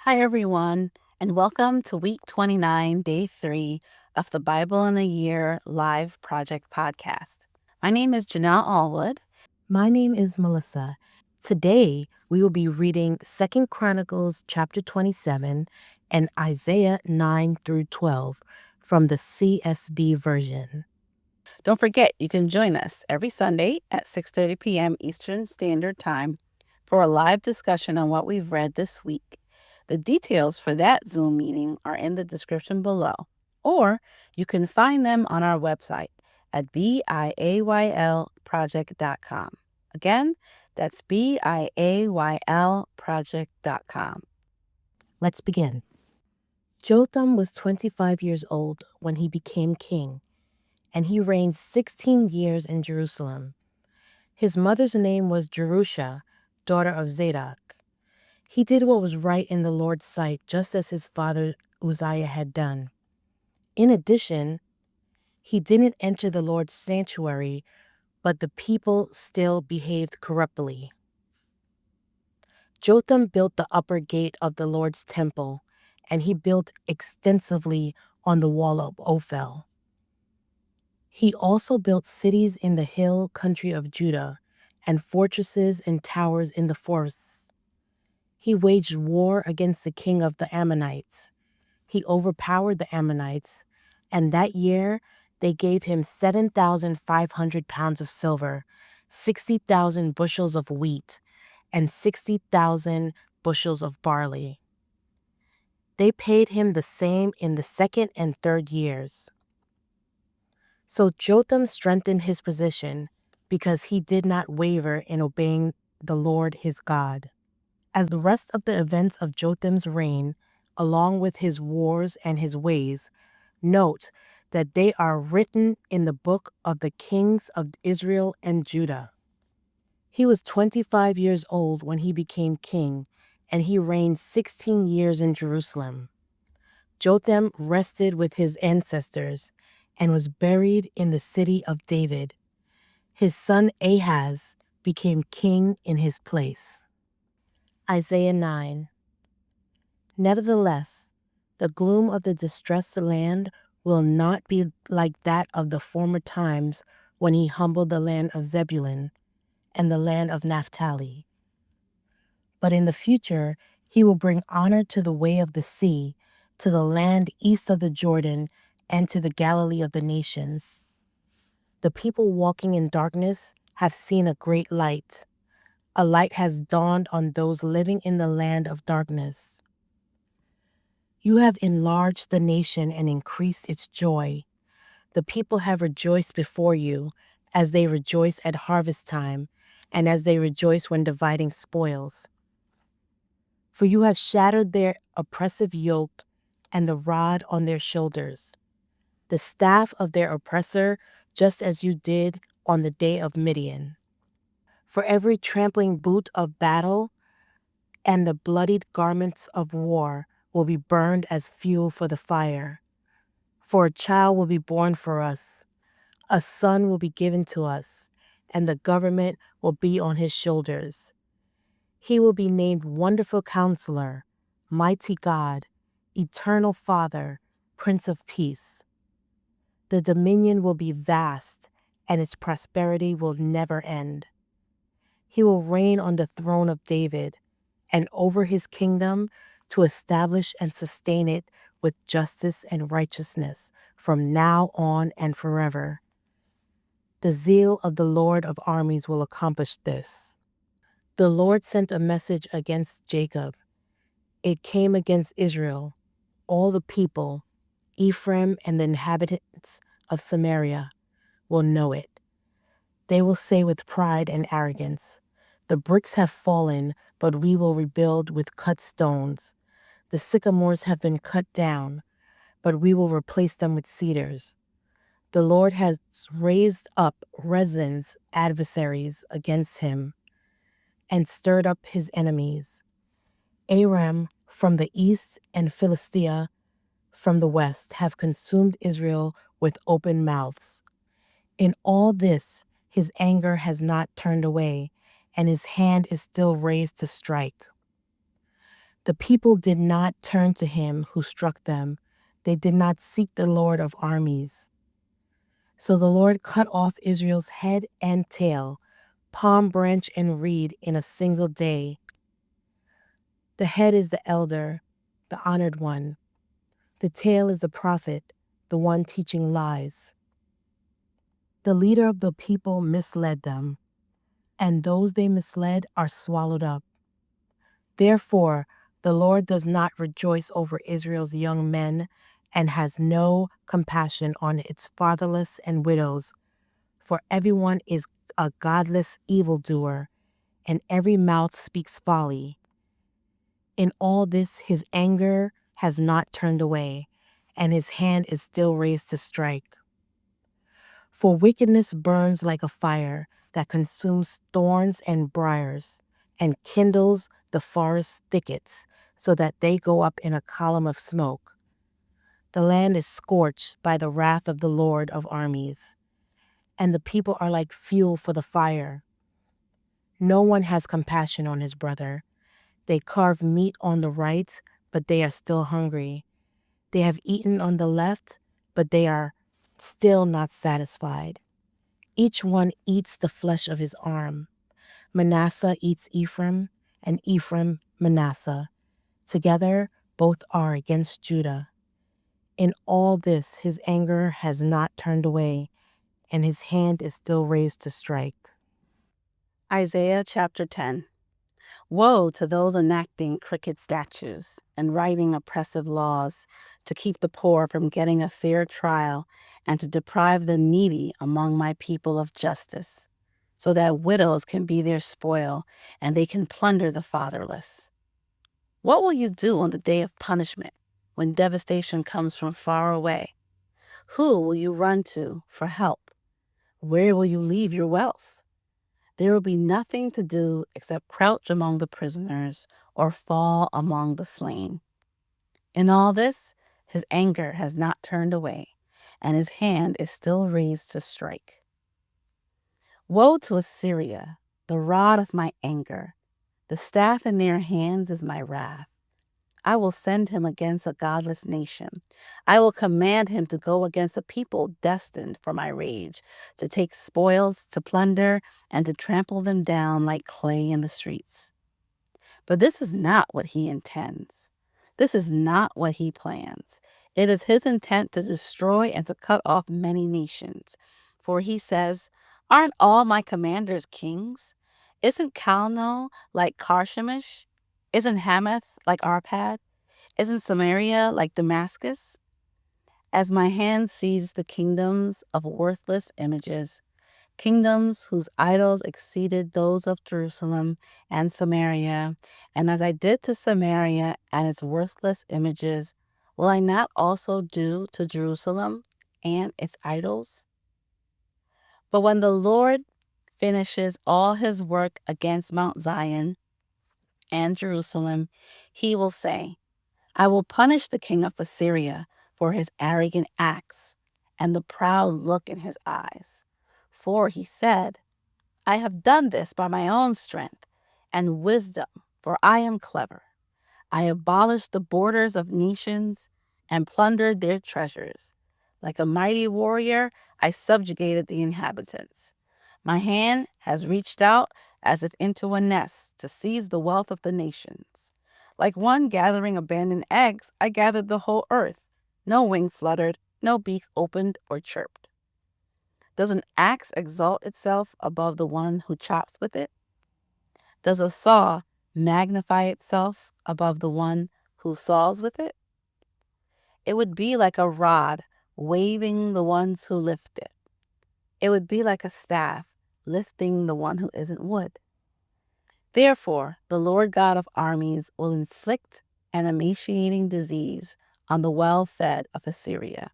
Hi, everyone, and welcome to week 29, day 3 of the Bible in a Year live project podcast. My name is Janel Allwood. My name is Melissa. Today, we will be reading 2 Chronicles chapter 27 and Isaiah 9 through 12 from the CSB version. Don't forget, you can join us every Sunday at 6:30 p.m. Eastern Standard Time for a live discussion on what we've read this week. The details for that Zoom meeting are in the description below, or you can find them on our website at Biayl.Project.com. Again, that's Biayl.Project.com. Let's begin. Jotham was 25 years old when he became king, and he reigned 16 years in Jerusalem. His mother's name was Jerusha, daughter of Zadok. He did what was right in the Lord's sight, just as his father Uzziah had done. In addition, he didn't enter the Lord's sanctuary, but the people still behaved corruptly. Jotham built the upper gate of the Lord's temple, and he built extensively on the wall of Ophel. He also built cities in the hill country of Judah, and fortresses and towers in the forests. He waged war against the king of the Ammonites. He overpowered the Ammonites, and that year they gave him 7,500 pounds of silver, 60,000 bushels of wheat, and 60,000 bushels of barley. They paid him the same in the second and third years. So Jotham strengthened his position because he did not waver in obeying the Lord his God. As the rest of the events of Jotham's reign, along with his wars and his ways, note that they are written in the book of the kings of Israel and Judah. He was 25 years old when he became king, and he reigned 16 years in Jerusalem. Jotham rested with his ancestors and was buried in the city of David. His son Ahaz became king in his place. Isaiah 9. Nevertheless, the gloom of the distressed land will not be like that of the former times when he humbled the land of Zebulun and the land of Naphtali. But in the future, he will bring honor to the way of the sea, to the land east of the Jordan, and to the Galilee of the nations. The people walking in darkness have seen a great light. A light has dawned on those living in the land of darkness. You have enlarged the nation and increased its joy. The people have rejoiced before you, as they rejoice at harvest time, and as they rejoice when dividing spoils. For you have shattered their oppressive yoke and the rod on their shoulders, the staff of their oppressor, just as you did on the day of Midian. For every trampling boot of battle and the bloodied garments of war will be burned as fuel for the fire. For a child will be born for us, a son will be given to us, and the government will be on his shoulders. He will be named Wonderful Counselor, Mighty God, Eternal Father, Prince of Peace. The dominion will be vast, and its prosperity will never end. He will reign on the throne of David, and over his kingdom to establish and sustain it with justice and righteousness from now on and forever. The zeal of the Lord of armies will accomplish this. The Lord sent a message against Jacob. It came against Israel, all the people, Ephraim and the inhabitants of Samaria will know it. They will say with pride and arrogance, "The bricks have fallen, but we will rebuild with cut stones. The sycamores have been cut down, but we will replace them with cedars." The Lord has raised up Rezin's adversaries against him and stirred up his enemies. Aram from the east and Philistia from the west have consumed Israel with open mouths. In all this, his anger has not turned away, and his hand is still raised to strike. The people did not turn to him who struck them. They did not seek the Lord of armies. So the Lord cut off Israel's head and tail, palm branch and reed in a single day. The head is the elder, the honored one. The tail is the prophet, the one teaching lies. The leader of the people misled them, and those they misled are swallowed up. Therefore, the Lord does not rejoice over Israel's young men and has no compassion on its fatherless and widows, for everyone is a godless evildoer, and every mouth speaks folly. In all this, his anger has not turned away, and his hand is still raised to strike. For wickedness burns like a fire that consumes thorns and briars, and kindles the forest thickets, so that they go up in a column of smoke. The land is scorched by the wrath of the Lord of armies, and the people are like fuel for the fire. No one has compassion on his brother. They carve meat on the right, but they are still hungry. They have eaten on the left, but they are still not satisfied. Each one eats the flesh of his arm. Manasseh eats Ephraim, and Ephraim Manasseh. Together, both are against Judah. In all this, his anger has not turned away, and his hand is still raised to strike. Isaiah chapter 10. Woe to those enacting crooked statutes and writing oppressive laws to keep the poor from getting a fair trial and to deprive the needy among my people of justice, so that widows can be their spoil and they can plunder the fatherless. What will you do on the day of punishment when devastation comes from far away? Who will you run to for help? Where will you leave your wealth? There will be nothing to do except crouch among the prisoners or fall among the slain. In all this, his anger has not turned away, and his hand is still raised to strike. Woe to Assyria, the rod of my anger. The staff in their hands is my wrath. I will send him against a godless nation. I will command him to go against a people destined for my rage, to take spoils, to plunder, and to trample them down like clay in the streets. But this is not what he intends. This is not what he plans. It is his intent to destroy and to cut off many nations. For he says, aren't all my commanders kings? Isn't Calno like Karshemish? Isn't Hamath like Arpad? Isn't Samaria like Damascus? As my hand seized the kingdoms of worthless images, kingdoms whose idols exceeded those of Jerusalem and Samaria, and as I did to Samaria and its worthless images, will I not also do to Jerusalem and its idols? But when the Lord finishes all his work against Mount Zion and Jerusalem, he will say, I will punish the king of Assyria for his arrogant acts and the proud look in his eyes. For he said, I have done this by my own strength and wisdom, for I am clever. I abolished the borders of nations and plundered their treasures. Like a mighty warrior, I subjugated the inhabitants. My hand has reached out as if into a nest to seize the wealth of the nations. Like one gathering abandoned eggs, I gathered the whole earth. No wing fluttered, no beak opened or chirped. Does an axe exalt itself above the one who chops with it? Does a saw magnify itself above the one who saws with it? It would be like a rod waving the ones who lift it. It would be like a staff lifting the one who isn't wood. Therefore, the Lord God of armies will inflict an emaciating disease on the well-fed of Assyria,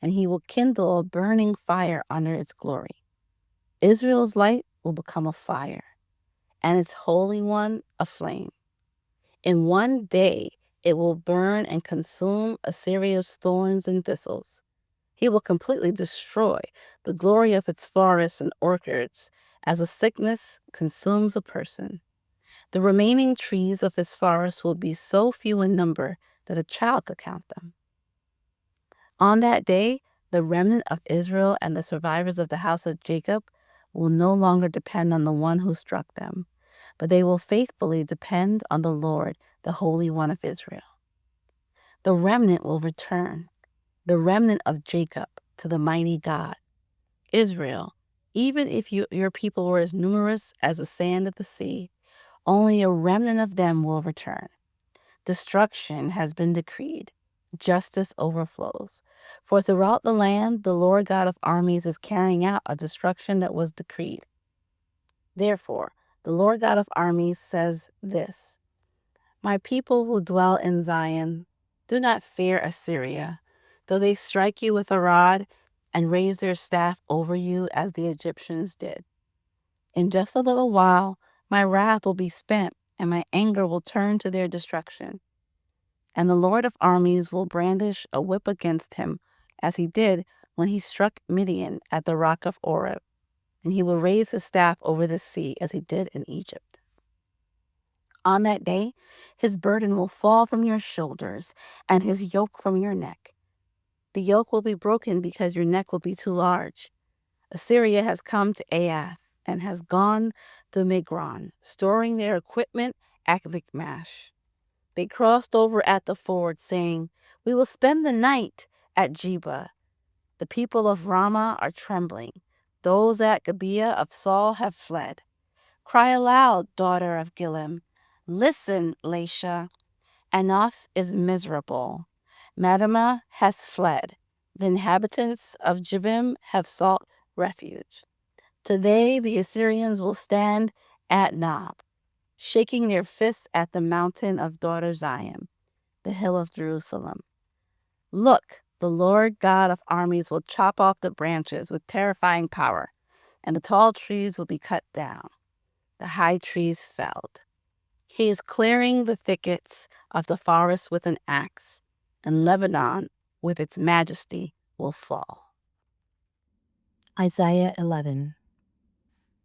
and he will kindle a burning fire under its glory. Israel's light will become a fire, and its Holy One a flame. In one day it will burn and consume Assyria's thorns and thistles. He will completely destroy the glory of its forests and orchards as a sickness consumes a person. The remaining trees of his forest will be so few in number that a child could count them. On that day, the remnant of Israel and the survivors of the house of Jacob will no longer depend on the one who struck them, but they will faithfully depend on the Lord, the Holy One of Israel. The remnant will return, the remnant of Jacob, to the mighty God. Israel, even if your people were as numerous as the sand of the sea, only a remnant of them will return. Destruction has been decreed. Justice overflows. For throughout the land, the Lord God of armies is carrying out a destruction that was decreed. Therefore, the Lord God of armies says this: My people who dwell in Zion, do not fear Assyria, though they strike you with a rod and raise their staff over you as the Egyptians did. In just a little while, my wrath will be spent, and my anger will turn to their destruction. And the Lord of armies will brandish a whip against him, as he did when he struck Midian at the rock of Oreb, and he will raise his staff over the sea, as he did in Egypt. On that day, his burden will fall from your shoulders, and his yoke from your neck. The yoke will be broken because your neck will be too large. Assyria has come to Aiath and has gone to Migron, storing their equipment at Michmash. They crossed over at the ford, saying, We will spend the night at Jeba. The people of Ramah are trembling. Those at Gibeah of Saul have fled. Cry aloud, daughter of Gillim. Listen, Laisha. Anath is miserable. Madamah has fled. The inhabitants of Jebim have sought refuge. Today the Assyrians will stand at Nob, shaking their fists at the mountain of daughter Zion, the hill of Jerusalem. Look, the Lord God of armies will chop off the branches with terrifying power, and the tall trees will be cut down, the high trees felled. He is clearing the thickets of the forest with an axe, and Lebanon, with its majesty, will fall. Isaiah 11.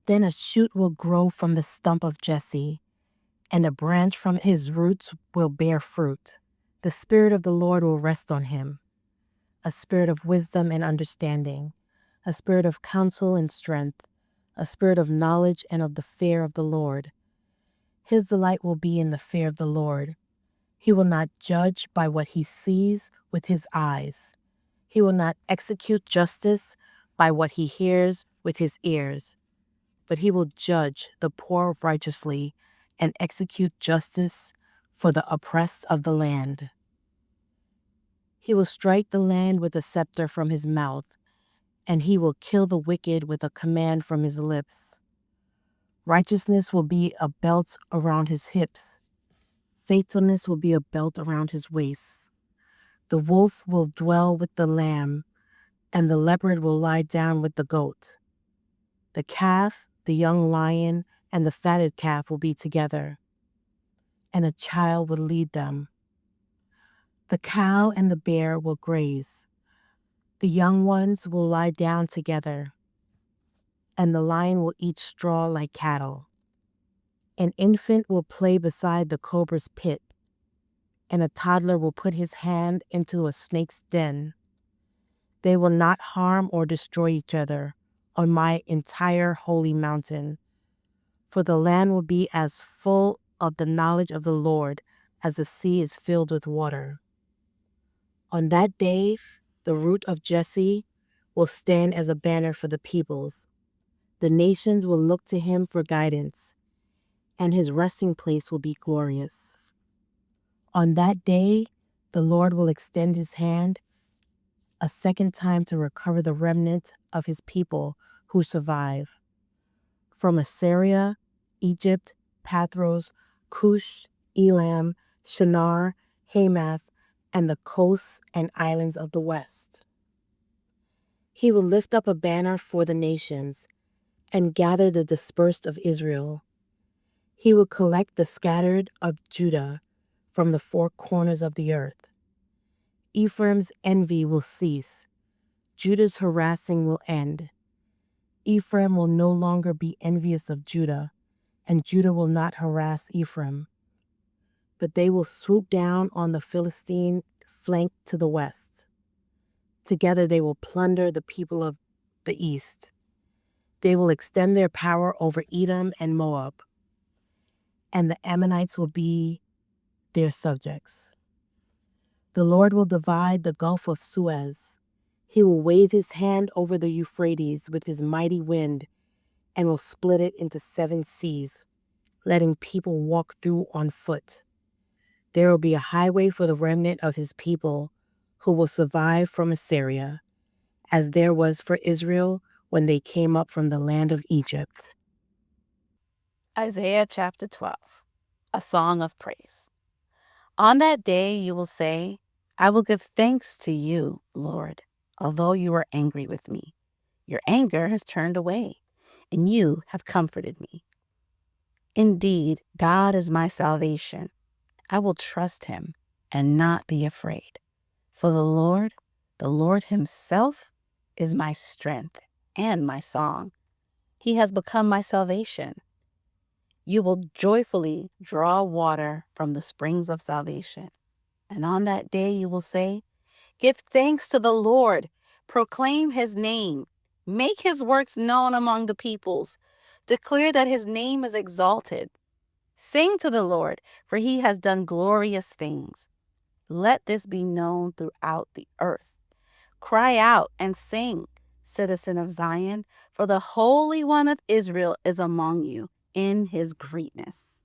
Then a shoot will grow from the stump of Jesse, and a branch from his roots will bear fruit. The Spirit of the Lord will rest on him, a spirit of wisdom and understanding, a spirit of counsel and strength, a spirit of knowledge and of the fear of the Lord. His delight will be in the fear of the Lord. He will not judge by what he sees with his eyes. He will not execute justice by what he hears with his ears, but he will judge the poor righteously and execute justice for the oppressed of the land. He will strike the land with a scepter from his mouth, and he will kill the wicked with a command from his lips. Righteousness will be a belt around his hips. Faithfulness will be a belt around his waist. The wolf will dwell with the lamb, and the leopard will lie down with the goat. The calf, the young lion, and the fatted calf will be together, and a child will lead them. The cow and the bear will graze. The young ones will lie down together, and the lion will eat straw like cattle. An infant will play beside the cobra's pit, and a toddler will put his hand into a snake's den. They will not harm or destroy each other on my entire holy mountain, for the land will be as full of the knowledge of the Lord as the sea is filled with water. On that day, the root of Jesse will stand as a banner for the peoples. The nations will look to him for guidance, and his resting place will be glorious. On that day, the Lord will extend his hand a second time to recover the remnant of his people who survive. From Assyria, Egypt, Pathros, Cush, Elam, Shinar, Hamath, and the coasts and islands of the west. He will lift up a banner for the nations and gather the dispersed of Israel. He will collect the scattered of Judah from the four corners of the earth. Ephraim's envy will cease. Judah's harassing will end. Ephraim will no longer be envious of Judah, and Judah will not harass Ephraim, but they will swoop down on the Philistine flank to the west. Together they will plunder the people of the east. They will extend their power over Edom and Moab, and the Ammonites will be their subjects. The Lord will divide the Gulf of Suez. He will wave his hand over the Euphrates with his mighty wind and will split it into 7 seas, letting people walk through on foot. There will be a highway for the remnant of his people who will survive from Assyria, as there was for Israel when they came up from the land of Egypt. Isaiah chapter 12, a song of praise. On that day you will say, I will give thanks to you, Lord, although you are angry with me. Your anger has turned away, and you have comforted me. Indeed, God is my salvation. I will trust him and not be afraid. For the Lord himself, is my strength and my song. He has become my salvation. You will joyfully draw water from the springs of salvation. And on that day you will say, give thanks to the Lord, proclaim his name, make his works known among the peoples, declare that his name is exalted. Sing to the Lord, for he has done glorious things. Let this be known throughout the earth. Cry out and sing, citizen of Zion, for the Holy One of Israel is among you in his greatness.